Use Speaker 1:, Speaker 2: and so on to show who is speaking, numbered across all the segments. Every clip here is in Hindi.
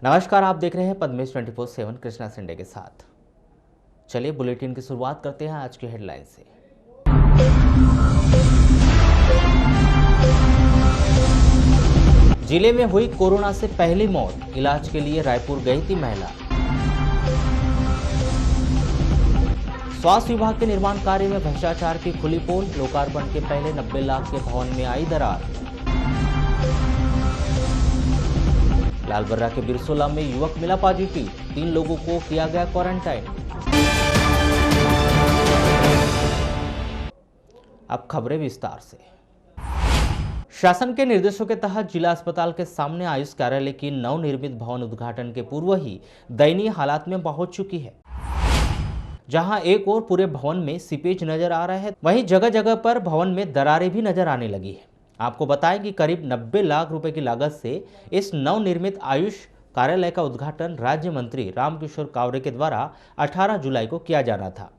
Speaker 1: नमस्कार, आप देख रहे हैं पद्मेश 24/7 कृष्णा सिंडे के साथ। चलिए बुलेटिन की शुरुआत करते हैं आज की हेडलाइन से। जिले में हुई कोरोना से पहली मौत, इलाज के लिए रायपुर गई थी महिला। स्वास्थ्य विभाग के निर्माण कार्य में भ्रष्टाचार की खुली पोल, लोकार्पण के पहले 90 लाख के भवन में आई दरार। लालबर्रा के बिरसोला में युवक मिला पॉजिटिव, 3 लोगों को किया गया क्वारंटाइन। अब खबरें विस्तार से। शासन के निर्देशों के तहत जिला अस्पताल के सामने आयुष कार्यालय की नवनिर्मित भवन उद्घाटन के पूर्व ही दयनीय हालात में पहुंच चुकी है। जहां एक ओर पूरे भवन में सीपेज नजर आ रहा है, वहीं जगह जगह पर भवन में दरारें भी नजर आने लगी है। आपको बताएं कि करीब 90 लाख रुपए की लागत से इस नवनिर्मित आयुष कार्यालय का उद्घाटन राज्य मंत्री रामकिशोर कावरे के द्वारा 18 जुलाई को किया जाना था,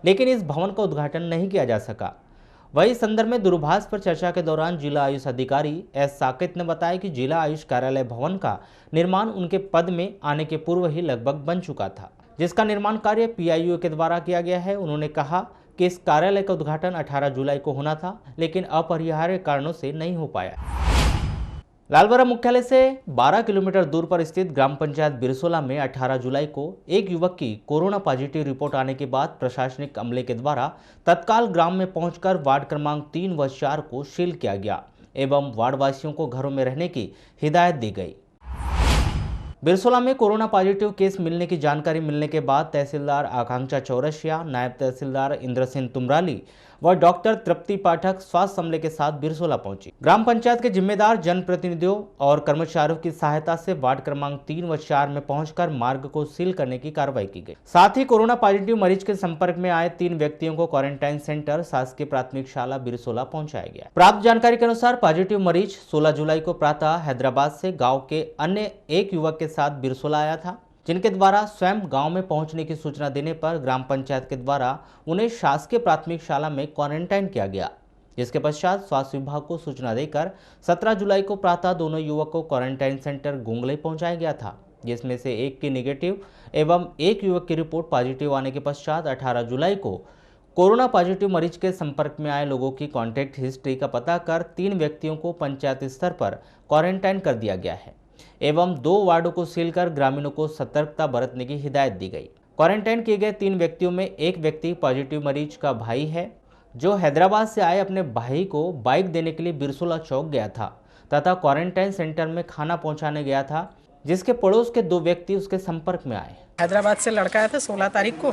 Speaker 1: लेकिन इस भवन का उद्घाटन नहीं किया जा सका। वही संदर्भ में दूरभाष पर चर्चा के दौरान जिला आयुष अधिकारी एस साकेत ने बताया कि जिला आयुष कार्यालय भवन का निर्माण उनके पद में आने के पूर्व ही लगभग बन चुका था, जिसका निर्माण कार्य पीआईयू के द्वारा किया गया है। उन्होंने कहा कि इस कार्यालय का उद्घाटन 18 जुलाई को होना था, लेकिन अपरिहार्य कारणों से नहीं हो पाया। लालबर्रा मुख्यालय से 12 किलोमीटर दूर पर स्थित ग्राम पंचायत बिरसोला में 18 जुलाई को एक युवक की कोरोना पॉजिटिव रिपोर्ट आने के बाद प्रशासनिक अमले के द्वारा तत्काल ग्राम में पहुंचकर वार्ड क्रमांक 3 व 4 को सील किया गया एवं वार्डवासियों को घरों में रहने की हिदायत दी गई। बिरसोला में कोरोना पॉजिटिव केस मिलने की जानकारी मिलने के बाद तहसीलदार आकांक्षा चौरसिया, नायब तहसीलदार इंद्र सिंह तुमराली व डॉक्टर तृप्ति पाठक स्वास्थ्य अमले के साथ बिरसोला पहुंची। ग्राम पंचायत के जिम्मेदार जनप्रतिनिधियों और कर्मचारियों की सहायता से वार्ड क्रमांक 3 व 4 में पहुंचकर मार्ग को सील करने की कार्रवाई की गई। साथ ही कोरोना पॉजिटिव मरीज के संपर्क में आए 3 व्यक्तियों को क्वारंटाइन सेंटर शासकीय प्राथमिक शाला बिरसोला पहुंचाया गया। प्राप्त जानकारी के अनुसार पॉजिटिव मरीज 16 जुलाई को प्रातः हैदराबाद से गाँव के अन्य एक युवक के साथ बिरसोला आया था, जिनके द्वारा स्वयं गांव में पहुंचने की सूचना देने पर ग्राम पंचायत के द्वारा उन्हें शासकीय प्राथमिक शाला में क्वारंटाइन किया गया। जिसके पश्चात स्वास्थ्य विभाग को सूचना देकर 17 जुलाई को प्रातः दोनों युवक को क्वारंटाइन सेंटर गुंगलई पहुंचाया गया था, जिसमें से एक की निगेटिव एवं एक युवक की रिपोर्ट पॉजिटिव आने के पश्चात 18 जुलाई को कोरोना पॉजिटिव मरीज के संपर्क में आए लोगों की कॉन्टैक्ट हिस्ट्री का पता कर 3 व्यक्तियों को पंचायत स्तर पर क्वारंटाइन कर दिया गया है एवं 2 वार्डों को सील कर ग्रामीणों को सतर्कता बरतने की हिदायत दी गई। क्वारंटाइन किए गए 3 व्यक्तियों में एक व्यक्ति पॉजिटिव मरीज का भाई है, जो हैदराबाद से आए अपने भाई को बाइक देने के लिए बिरसोला चौक गया था तथा क्वारंटाइन सेंटर में खाना पहुंचाने गया था, जिसके पड़ोस के 2 व्यक्ति उसके संपर्क में आए।
Speaker 2: हैदराबाद से लड़का आया था 16 तारीख को,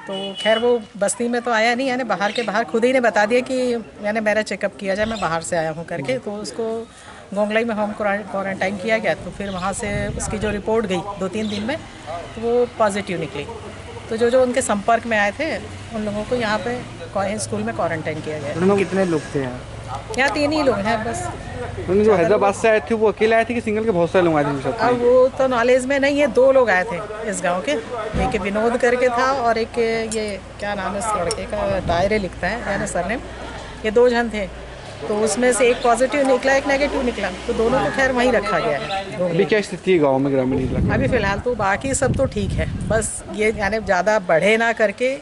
Speaker 2: तो खैर वो बस्ती में तो आया नहीं, यानी बाहर के बाहर खुद ही ने बता दिया कि मैंने मेरा चेकअप किया जाए, मैं बाहर से आया हूँ करके। तो उसको गोंगलई में होम क्वारंटाइन किया गया। तो फिर वहाँ से उसकी जो रिपोर्ट गई 2-3 दिन में, तो वो पॉजिटिव निकली। तो जो उनके संपर्क में आए थे उन लोगों को यहाँ पे स्कूल में क्वारंटाइन किया गया।
Speaker 3: उनमें कितने लोग थे
Speaker 2: यहाँ 3 ही लोग हैं बस।
Speaker 3: उन जो हैदराबाद से आए थे वो अकेले आए थे कि सिंगल के बहुत सारे लोग आए थे?
Speaker 2: अब वो तो नॉलेज में नहीं है, 2 लोग आए थे इस गांव के, एक विनोद करके था और एक ये क्या नाम है इस लड़के का, डायरे लिखता है यानी सरनेम। ये 2 जन थे, तो उसमें से एक पॉजिटिव निकला, एक नेगेटिव निकला, तो दोनों को खैर वहीं रखा गया है।
Speaker 3: अभी क्या स्थिति है गाँव में, ग्रामीण इलाके?
Speaker 2: अभी फिलहाल तो बाकी सब तो ठीक है, बस ये यानी ज़्यादा बढ़े ना करके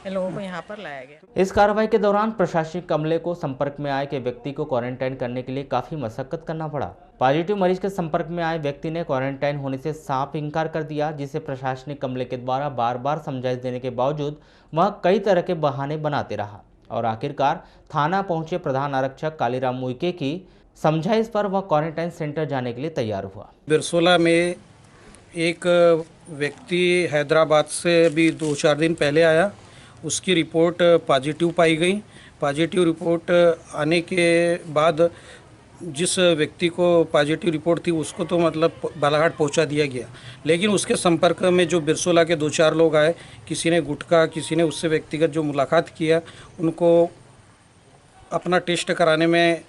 Speaker 2: इन लोगों को यहाँ पर लाया गया।
Speaker 1: इस कार्रवाई के दौरान प्रशासनिक अमले को संपर्क में आए के व्यक्ति को क्वारंटाइन करने के लिए काफी मशक्कत करना पड़ा। पॉजिटिव मरीज के संपर्क में आए व्यक्ति ने क्वारंटाइन होने से साफ इनकार कर दिया, जिसे प्रशासनिक अमले के द्वारा बार बार समझाइश देने के बावजूद वह कई तरह के बहाने बनाते रहा और आखिरकार थाना पहुंचे प्रधान आरक्षक कालीराम मुइके की समझाइश पर वह क्वारंटाइन सेंटर जाने के लिए तैयार हुआ।
Speaker 4: बिरसोला में एक व्यक्ति हैदराबाद से अभी 2-4 दिन पहले आया, उसकी रिपोर्ट पॉजिटिव पाई गई। पॉजिटिव रिपोर्ट आने के बाद जिस व्यक्ति को पॉजिटिव रिपोर्ट थी उसको तो मतलब बालाघाट पहुंचा दिया गया, लेकिन उसके संपर्क में जो बिरसोला के 2-4 लोग आए, किसी ने गुटखा, किसी ने उससे व्यक्तिगत जो मुलाकात किया, उनको अपना टेस्ट कराने में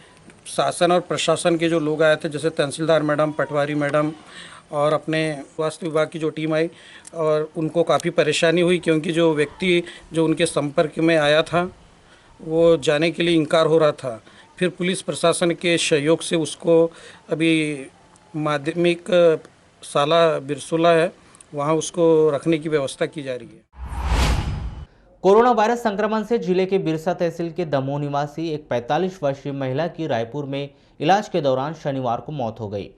Speaker 4: शासन और प्रशासन के जो लोग आए थे, जैसे तहसीलदार मैडम, पटवारी मैडम और अपने स्वास्थ्य विभाग की जो टीम आई, और उनको काफ़ी परेशानी हुई क्योंकि जो व्यक्ति जो उनके संपर्क में आया था वो जाने के लिए इनकार हो रहा था। फिर पुलिस प्रशासन के सहयोग से उसको अभी माध्यमिक साला बिरसुला है, वहाँ उसको रखने की व्यवस्था की जा रही है।
Speaker 1: कोरोना वायरस संक्रमण से जिले के बिरसा तहसील के दमोह निवासी एक 45 वर्षीय महिला की रायपुर में इलाज के दौरान शनिवार को मौत हो गई।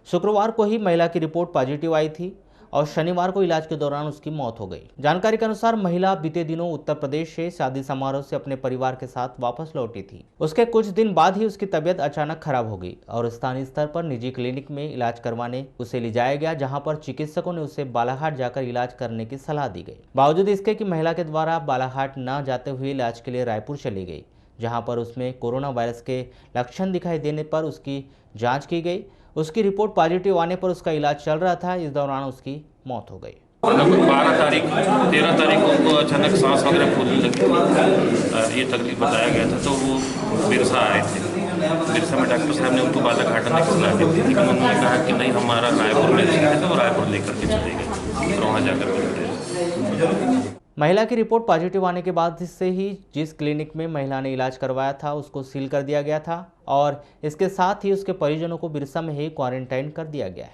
Speaker 1: शुक्रवार को ही महिला की रिपोर्ट पॉजिटिव आई थी और शनिवार को इलाज के दौरान उसकी मौत हो गई। जानकारी के अनुसार महिला बीते दिनों उत्तर प्रदेश से शादी समारोह से अपने परिवार के साथ वापस लौटी थी। उसके कुछ दिन बाद ही उसकी तबीयत अचानक खराब हो गई और स्थानीय स्तर पर निजी क्लिनिक में इलाज करवाने उसे ले जाया गया, जहां पर चिकित्सकों ने उसे बालाघाट जाकर इलाज करने की सलाह दी गई। बावजूद इसके कि महिला के द्वारा बालाघाट न जाते हुए इलाज के लिए रायपुर चली गई, जहाँ पर उसमें कोरोना वायरस के लक्षण दिखाई देने पर उसकी जाँच की गई। उसकी रिपोर्ट पॉजिटिव आने पर उसका इलाज चल रहा था। इस दौरान उसकी मौत हो गई।
Speaker 5: लगभग 13 तारीख को उनको अचानक सांस वगैरह फूलने लगी, ये तकलीफ बताया गया था। तो वो बिरसा आए थे। बिरसा में डॉक्टर साहब ने उनको बालाघाट आने की सलाह दी थी, लेकिन उन्होंने कहा कि नहीं, हमारा रायपुर में है, तो रायपुर लेकर के चले गए और वहाँ जाकर मिलते।
Speaker 1: महिला की रिपोर्ट पॉजिटिव आने के बाद से ही जिस क्लिनिक में महिला ने इलाज करवाया था उसको सील कर दिया गया था और इसके साथ ही उसके परिजनों को बिरसा में ही क्वारंटाइन कर दिया गया है।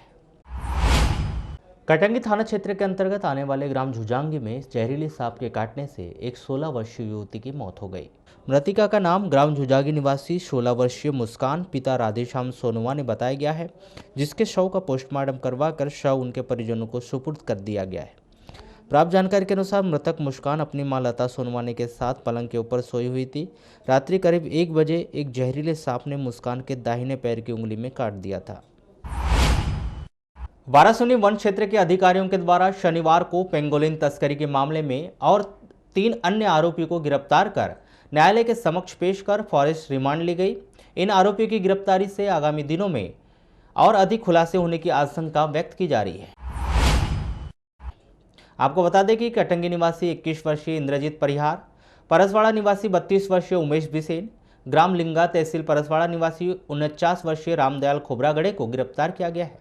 Speaker 1: कटंगी थाना क्षेत्र के अंतर्गत आने वाले ग्राम झुजांगी में जहरीले सांप के काटने से एक 16 वर्षीय युवती की मौत हो गई। मृतिका का नाम ग्राम झुजांगी निवासी 16 वर्षीय मुस्कान पिता राधेश्याम सोनवा ने बताया गया है, जिसके शव का पोस्टमार्टम करवाकर शव उनके परिजनों को सुपुर्द कर दिया गया है। प्राप्त जानकारी के अनुसार मृतक मुस्कान अपनी मां लता सोनवाने के साथ पलंग के ऊपर सोई हुई थी। रात्रि करीब 1 बजे एक जहरीले सांप ने मुस्कान के दाहिने पैर की उंगली में काट दिया था। वारासुनी वन क्षेत्र के अधिकारियों के द्वारा शनिवार को पेंगोलिन तस्करी के मामले में और 3 अन्य आरोपियों को गिरफ्तार कर न्यायालय के समक्ष पेश कर फॉरेस्ट रिमांड ली गई। इन आरोपियों की गिरफ्तारी से आगामी दिनों में और अधिक खुलासे होने की आशंका व्यक्त की जा रही है। आपको बता दें कि कटंगी निवासी 21 वर्षीय इंद्रजीत परिहार, परसवाड़ा निवासी 32 वर्षीय उमेश बिसेन, ग्राम लिंगा तहसील परसवाड़ा निवासी 49 वर्षीय रामदयाल खोबरागड़े को गिरफ्तार किया गया है।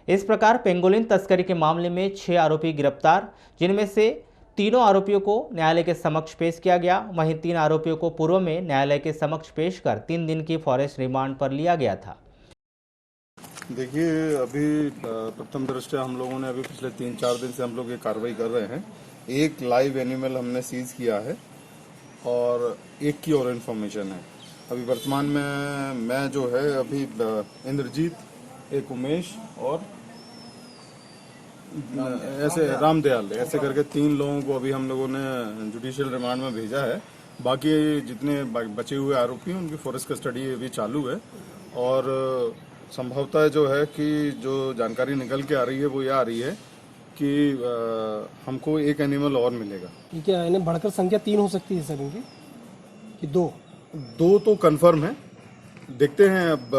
Speaker 1: इस प्रकार पेंगोलिन तस्करी के मामले में 6 आरोपी गिरफ्तार, जिनमें से 3 आरोपियों को न्यायालय के समक्ष पेश किया गया। वहीं 3 आरोपियों को पूर्व में न्यायालय के समक्ष पेश कर 3 दिन की फॉरेस्ट रिमांड पर लिया गया था।
Speaker 6: देखिए, अभी प्रथम दृष्टया हम लोगों ने अभी पिछले 3-4 दिन से हम लोग ये कार्रवाई कर रहे हैं। एक लाइव एनिमल हमने सीज किया है और एक की और इन्फॉर्मेशन है। अभी वर्तमान में मैं जो है अभी इंद्रजीत, एक उमेश और ऐसे रामदयाल, ऐसे करके 3 लोगों को अभी हम लोगों ने जुडिशियल रिमांड में भेजा है। बाकी जितने बचे हुए आरोपी हैं उनकी फॉरेस्ट कस्टडी अभी चालू है और संभवतः जो है कि जो जानकारी निकल के आ रही है वो ये आ रही है कि हमको एक एनिमल और मिलेगा।
Speaker 7: ये क्या इन्हें बढ़कर संख्या 3 हो सकती है सर इनकी कि 2
Speaker 6: तो कंफर्म है। देखते हैं, अब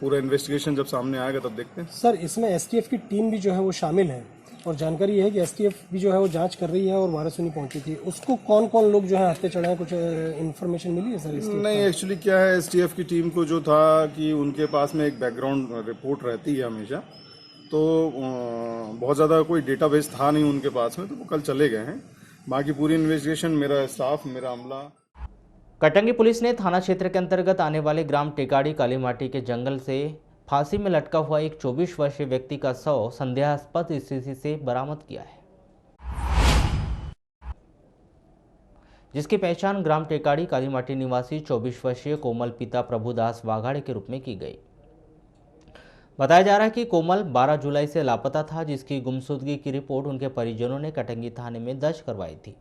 Speaker 6: पूरा इन्वेस्टिगेशन जब सामने आएगा तब देखते हैं।
Speaker 7: सर इसमें एसटीएफ की टीम भी जो है वो शामिल है और जानकारी है कि एसटीएफ भी जो है वो जांच कर रही है और वारासुनी पहुंची थी। उसको कौन कौन लोग जो है हत्या चढ़ाए, कुछ इन्फॉर्मेशन मिली है सर इसकी?
Speaker 6: नहीं, एक्चुअली क्या है, एसटीएफ की टीम को जो था कि उनके पास में एक बैकग्राउंड रिपोर्ट रहती है हमेशा, तो बहुत ज़्यादा कोई डेटाबेस था नहीं उनके पास में, तो वो कल चले गए हैं। बाकी पूरी इन्वेस्टिगेशन मेरा स्टाफ, मेरा अमला।
Speaker 1: कटंगी पुलिस ने थाना क्षेत्र के अंतर्गत आने वाले ग्राम टेकाड़ी कालीमाटी के जंगल से फांसी में लटका हुआ एक 24 वर्षीय व्यक्ति का शव संदेहास्पद स्थिति से बरामद किया है, जिसकी पहचान ग्राम टेकाड़ी कालीमाटी निवासी 24 वर्षीय कोमल पिता प्रभुदास वाघाड़े के रूप में की गई। बताया जा रहा है कि कोमल 12 जुलाई से लापता था, जिसकी गुमशुदगी की रिपोर्ट उनके परिजनों ने कटंगी थाने में दर्ज करवाई थी,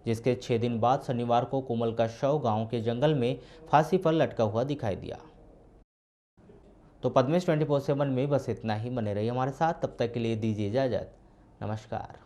Speaker 1: जिसके 6 दिन बाद शनिवार को कोमल का शव गांव के जंगल में फांसी पर लटका हुआ दिखाई दिया। तो पद्मेश 24/7 में बस इतना ही। बने रहिए हमारे साथ, तब तक के लिए दीजिए इजाजत। नमस्कार।